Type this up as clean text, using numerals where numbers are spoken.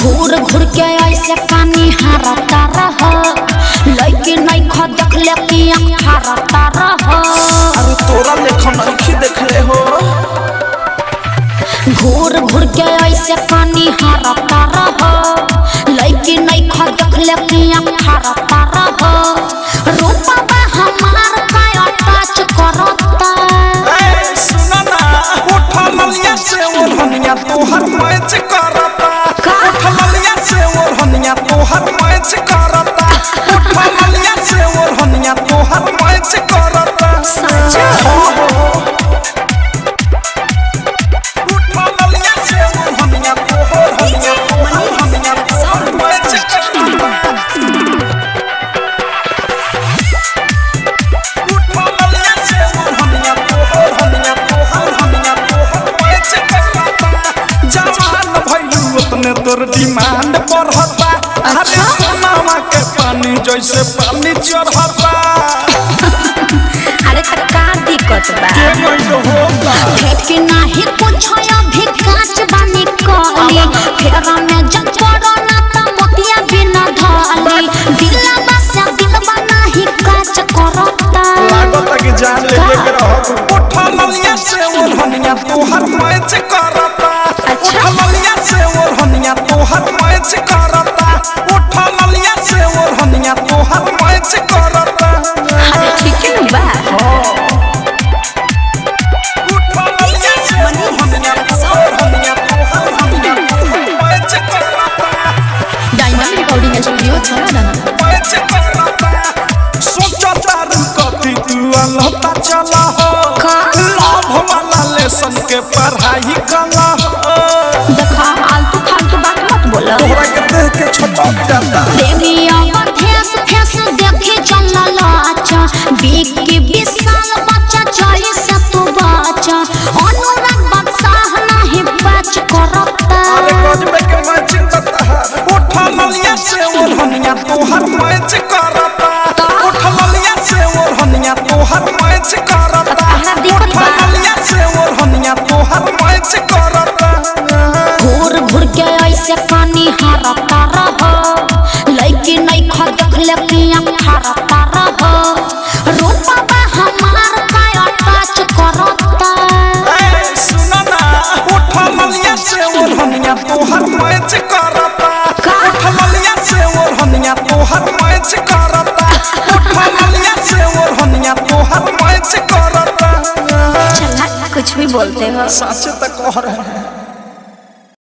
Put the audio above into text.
घूर घूर के ऐसे पानी हारता रह लइके नहीं ख देख ले कि हारता रह अरे तोरा लेखन नहीं देखले हो घूर घूर के ऐसे पानी हारता रह लइके नहीं ख देख ले कि हारता रह रूपा बा हमार का टच करता ए सुना ना उठा ललिया से ओढ़निया तोहर मैच करता उठा ललिया से ओढ़निया तोहर मैच करता उठा ललिया से ओढ़निया तोहर मैच करता सच उठा ललिया से ओढ़निया तोहर मैच करता उठा ललिया से ओढ़निया तोहर मैच करता जवान भइलू उतने तोर डिमांड बढ़ता अरे सोनावा के पानी जैसे पानी चढ़ता अरे त का दिक्कत बा के गइल होगा भेट के नाही कुछ अभी काच बानी कहली फेरा में जब कोरोना त मोतिया बिना ढाली दिलवा बसा दिलवा नाही काच करता लागत कि जान ले के रहब उठा ललिया से ओढ़निया तोहर मैच करता उठा ललिया से ओढ़निया तोहर मैच करता उठा ललिया से ओढ़निया तोहर मैच करता अरे ठीक है बा उठा ललिया से ओढ़निया तोहर मैच करता डायमंड रिकॉर्डिंग स्टूडियो छाना मैच करता सोचता रुकती तू अलहता चला हो लाभ वाला लेसन के पढ़ाई कला हो देखा आलतू फालतू बात मत बोला तोहरा के देख के छटक जाता देवी अवधेश फेस देखे चलल अच्छा बीक के विशाल बच्चा चले से तू बच्चा अनुराग बादशाह नहीं बच करता अरे गजबे के मैं चिंता है उठा ललिया से ओढ़निया तोहर मैच करता उठा ललिया से ओढ़निया तोहर मैच करता उठा ललिया से ओढ़निया तोहर मैच करता घूर घूर के ऐसे पानी हारता रह लइके नहीं ख देख ले कि हारता रह रूपा बा हमार का टच करता ए सुना ना उठा ललिया से ओढ़निया तोहर मैच करता उठा ललिया से ओढ़निया तोहर मैच करता उठा ललिया से ओढ़निया तोहर मैच करता चला कुछ भी बोलते हो सच तो कह रहे हैं।